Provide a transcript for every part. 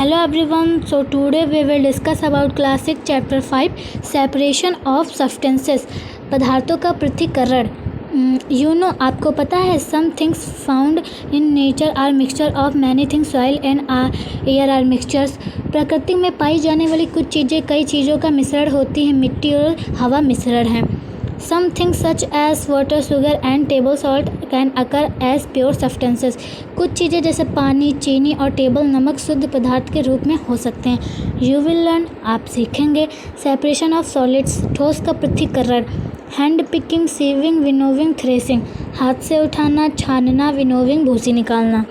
Hello everyone, so today we will discuss about classic chapter 5 separation of substances पदार्थों का पृथक्करण। आपको पता है some things found in nature are mixture of many things, soil and air are mixtures। प्रकृति में पाई जाने वाली कुछ चीज़ें कई चीज़ों का मिश्रण होती हैं, मिट्टी और हवा मिश्रण है। Some things such as water, sugar and table salt can occur as pure substances। कुछ चीज़ें जैसे पानी, चीनी और टेबल नमक शुद्ध पदार्थ के रूप में हो सकते हैं। You will learn, आप सीखेंगे separation of solids, ठोस का पृथक्करण, hand picking, sieving, winnowing, threshing, हाथ से उठाना, छानना, winnowing, भूसी निकालना।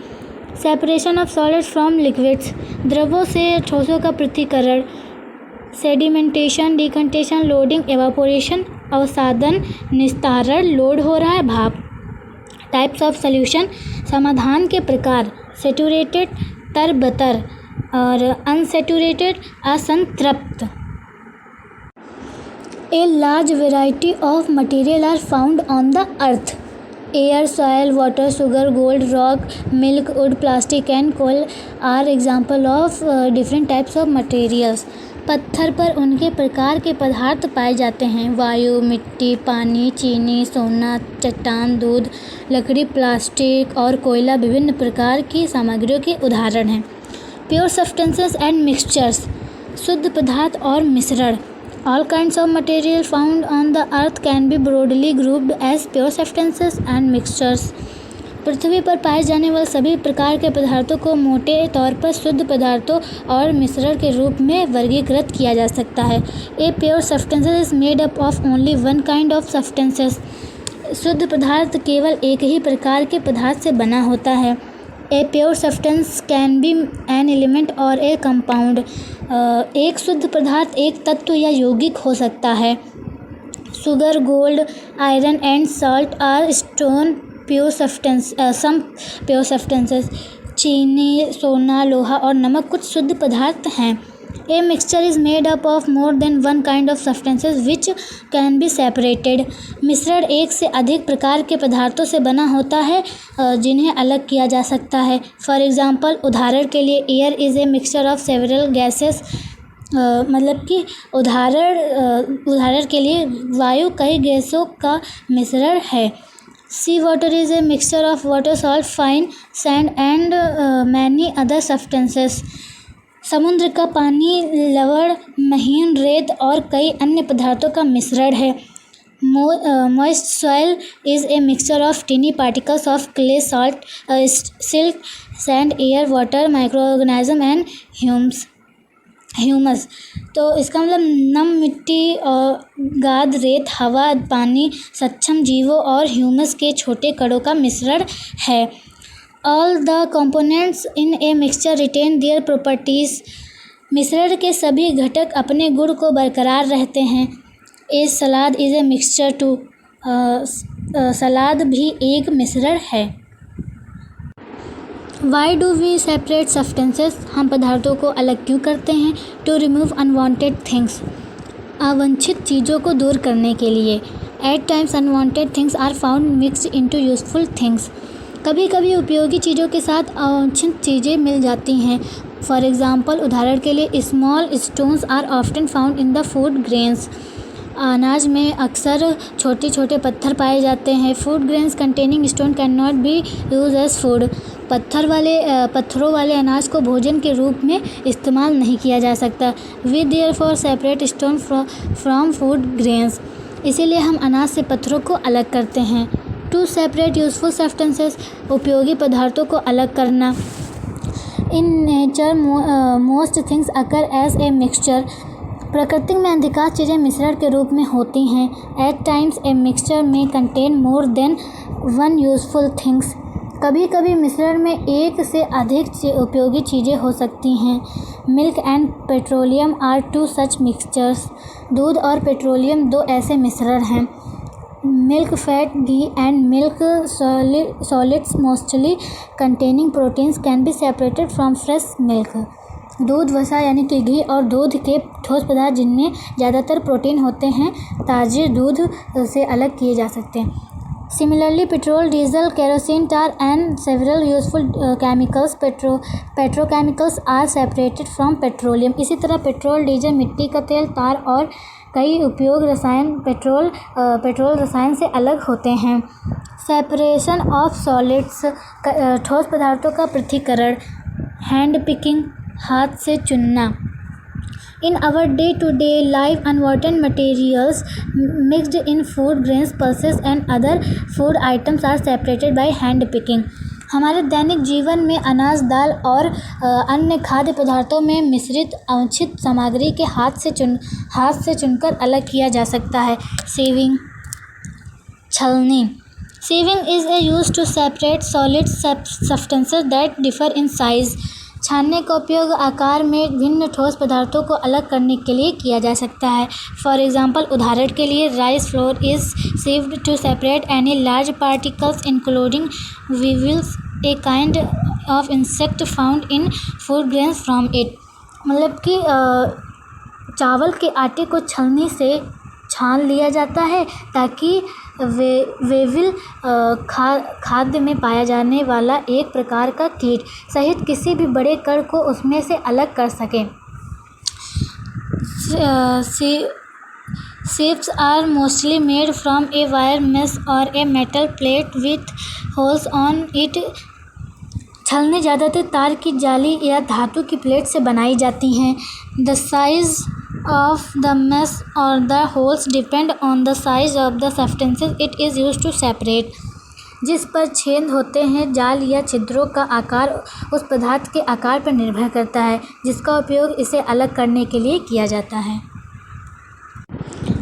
Separation of solids from liquids, द्रवों से ठोसों का पृथक्करण, सेडिमेंटेशन, डिकंटेशन, लोडिंग, एवापोरेशन, अवसादन, निस्तारण, लोड हो रहा है, भाप। टाइप्स ऑफ सॉल्यूशन, समाधान के प्रकार, सेचुरेटेड, तरबतर और अनसेचुरेटेड, असंतृप्त। A large variety of material are found on the earth. Air, soil, water, sugar, gold, rock, milk, wood, plastic and coal are example of different types of materials. पत्थर पर उनके प्रकार के पदार्थ पाए जाते हैं। वायु, मिट्टी, पानी, चीनी, सोना, चट्टान, दूध, लकड़ी, प्लास्टिक और कोयला विभिन्न प्रकार की सामग्रियों के उदाहरण हैं। प्योर सब्सटेंसेस एंड मिक्सचर्स, शुद्ध पदार्थ और मिश्रण। All kinds of material found on the earth can be broadly grouped as pure substances and mixtures. पृथ्वी पर पाए जाने वाले सभी प्रकार के पदार्थों को मोटे तौर पर शुद्ध पदार्थों और मिश्रण के रूप में वर्गीकृत किया जा सकता है। A pure substances is made up of only one kind of substances. शुद्ध पदार्थ केवल एक ही प्रकार के पदार्थ से बना होता है। A pure substance can be an element और ए कंपाउंड। एक शुद्ध पदार्थ एक तत्व या यौगिक हो सकता है। Sugar, gold, iron and salt are stone pure substance, some pure substances. चीनी, सोना, लोहा और नमक कुछ शुद्ध पदार्थ हैं। A mixture is made up of more than one kind of substances which can be separated. मिश्रण एक से अधिक प्रकार के पदार्थों से बना होता है जिन्हें अलग किया जा सकता है। फॉर एग्जाम्पल, उदाहरण के लिए air is a mixture of several gases. मतलब कि उदाहरण के लिए वायु कई गैसों का मिश्रण है। Sea water is a mixture of water, salt, fine sand and many other substances. समुद्र का पानी लवण, महीन रेत और कई अन्य पदार्थों का मिश्रण है। Moist soil is a mixture of टिनी particles of clay, salt, silk, sand, air, water, micro organism and humus. तो इसका मतलब नम मिट्टी और गाद, रेत, हवा, पानी, सक्षम जीवों और ह्यूमस के छोटे कणों का मिश्रण है। All the components in a mixture retain their properties. मिश्रण के सभी घटक अपने गुण को बरकरार रहते हैं। A salad is a mixture too. सलाद भी एक मिश्रण है। Why do we separate substances, हम पदार्थों को अलग क्यों करते हैं। टू रिमूव अनवांटेड थिंग्स, अवांछित चीज़ों को दूर करने के लिए। At times unwanted things are found mixed into useful things, कभी कभी उपयोगी चीज़ों के साथ अवांछित चीज़ें मिल जाती हैं। फॉर एग्जाम्पल, उदाहरण के लिए small stones are often found in the food grains. अनाज में अक्सर छोटे छोटे पत्थर पाए जाते हैं। Food grains containing stone can not be use as food. पत्थरों वाले अनाज को भोजन के रूप में इस्तेमाल नहीं किया जा सकता। We therefore separate stone from food grains, इसीलिए हम अनाज से पत्थरों को अलग करते हैं। टू सेपरेट यूजफुल सब्सटेंसेस, उपयोगी पदार्थों को अलग करना। In nature most things occur as a mixture, प्रकृति में अधिकांश चीज़ें मिश्रण के रूप में होती हैं। एट टाइम्स ए मिक्सचर में contain more than one useful things, कभी कभी मिश्रण में एक से अधिक उपयोगी चीज़ें हो सकती हैं। Milk and petroleum are two such mixtures, दूध और पेट्रोलियम दो ऐसे मिश्रण हैं। Milk fat, ghee and milk solids mostly containing proteins can be separated from fresh milk. दूध, वसा यानी कि घी और दूध के ठोस पदार्थ जिनमें ज़्यादातर प्रोटीन होते हैं ताज़े दूध से अलग किए जा सकते हैं। Similarly, petrol, diesel, kerosene, tar, and several useful chemicals, petrochemicals are separated from petroleum. इसी तरह पेट्रोल, डीजल, मिट्टी का तेल, तार और कई उपयोग रसायन पेट्रोल रसायन से अलग होते हैं. सेपरेशन ऑफ सॉलिड्स, ठोस पदार्थों का पृथक्करण. हैंड पिकिंग, हाथ से चुनना. In our day-to-day life, unwanted materials mixed in food, grains, pulses and other food items are separated by hand picking. हमारे दैनिक जीवन में अनाज, दाल और अन्य खाद्य पदार्थों में मिश्रित अवांछित सामग्री के हाथ से चुनकर अलग किया जा सकता है. सीविंग, छलनी. Sieving is a use to separate solid substances that differ in size. छानने का उपयोग आकार में भिन्न ठोस पदार्थों को अलग करने के लिए किया जा सकता है. फॉर एग्जाम्पल, उदाहरण के लिए, rice flour is sieved to separate any large particles including weevils, a kind of insect found in food grains from it. मतलब कि चावल के आटे को छलनी से छान लिया जाता है ताकि वेविल खाद्य में पाया जाने वाला एक प्रकार का कीट सहित किसी भी बड़े कण को उसमें से अलग कर सकें. Sieves are mostly made from a wire mesh or a metal plate with holes on it. छलनी ज़्यादातर तार की जाली या धातु की प्लेट से बनाई जाती हैं. The size of the mesh or the holes depend on the size of the substances it is used to separate. जिस पर छेद होते हैं, जाल या छिद्रों का आकार उस पदार्थ के आकार पर निर्भर करता है जिसका उपयोग इसे अलग करने के लिए किया जाता है.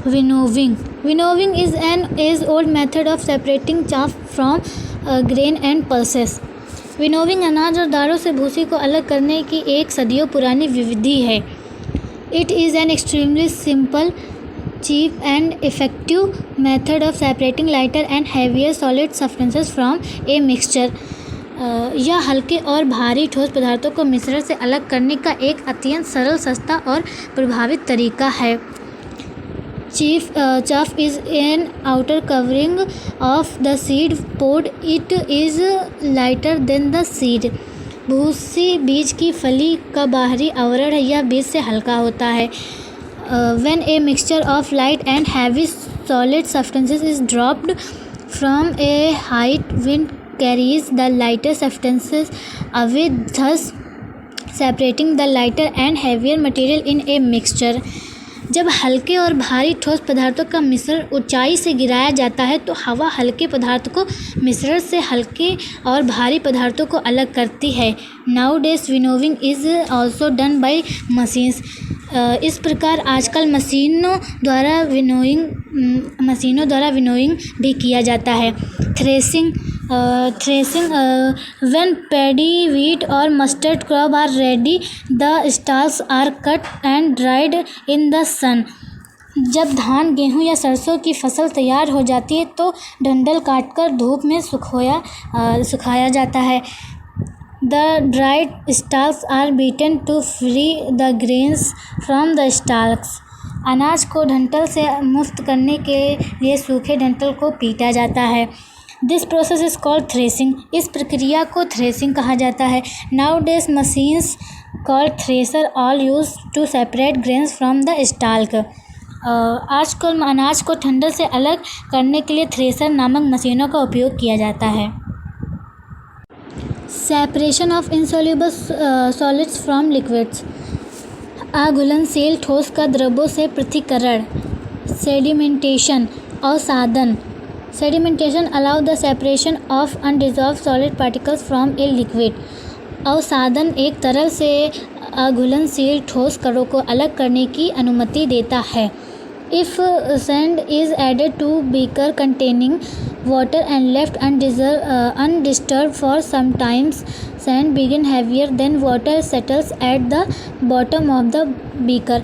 Winnowing. Winnowing is an age-old method of separating chaff from grain and pulses. Winnowing अनाज और दालों से भूसी को अलग करने की एक सदियों पुरानी विधि है. It is an extremely simple, cheap and effective method of separating lighter and heavier solid substances from a mixture. यह हल्के और भारी ठोस पदार्थों को मिश्रण से अलग करने का एक अत्यंत सरल, सस्ता और प्रभावित तरीका है. Chaff is an outer covering of the seed pod. It is lighter than the seed. भूसी बीज की फली का बाहरी आवरण है. यह बीज से हल्का होता है. When a mixture of light and heavy solid substances is dropped from a height, wind carries the lighter substances away, thus separating the lighter and heavier material in a mixture. जब हल्के और भारी ठोस पदार्थों का मिश्रण ऊंचाई से गिराया जाता है तो हवा हल्के पदार्थ को मिश्रण से हल्के और भारी पदार्थों को अलग करती है. Nowadays winnowing is also done by machines. इस प्रकार आजकल मशीनों द्वारा विनोइंग भी किया जाता है. Threshing. When paddy, wheat or mustard crop are ready, the stalks are cut and dried in the sun. जब धान, गेहूँ या सरसों की फसल तैयार हो जाती है तो डंठल काटकर धूप में सुखाया जाता है. The dried stalks are beaten to free the grains from the stalks. अनाज को डंठल से मुक्त करने के लिए सूखे डंठल को पीटा जाता है. This process is called threshing. इस प्रक्रिया को थ्रेसिंग कहा जाता है. Nowadays machines called thresher all used to separate grains from the stalk. आजकल अनाज को डंठल से अलग करने के लिए थ्रेसर नामक मशीनों का उपयोग किया जाता है. Separation of insoluble solids from liquids. अघुलनशील ठोस का द्रवों से पृथक्करण. Sedimentation. अवसादन. Sedimentation allow the separation of undissolved solid particles from a liquid. अवसादन एक तरल से अघुलनशील ठोस कणों को अलग करने की अनुमति देता है. If sand is added to beaker containing water and left undisturbed for some time, sand becomes heavier than water, settles at the bottom of the beaker.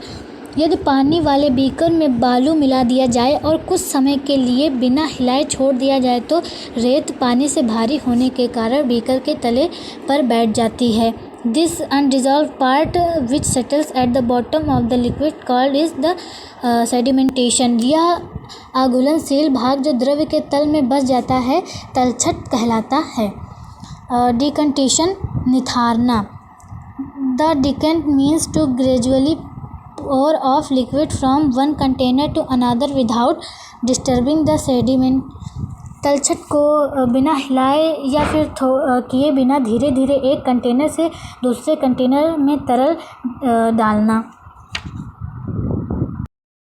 यदि पानी वाले बीकर में बालू मिला दिया जाए और कुछ समय के लिए बिना हिलाए छोड़ दिया जाए तो रेत पानी से भारी होने के कारण बीकर के तले पर बैठ जाती है. This undissolved part which settles at the bottom of the liquid called is the sedimentation. यह अघुलनशील भाग जो द्रव्य के तल में बस जाता है तलछट कहलाता है। डिकंटेशन निथारना। The decant means to gradually pour off liquid from one container to another without disturbing the sediment। तलछट को बिना हिलाए या फिर किए बिना धीरे धीरे एक कंटेनर से दूसरे कंटेनर में तरल डालना।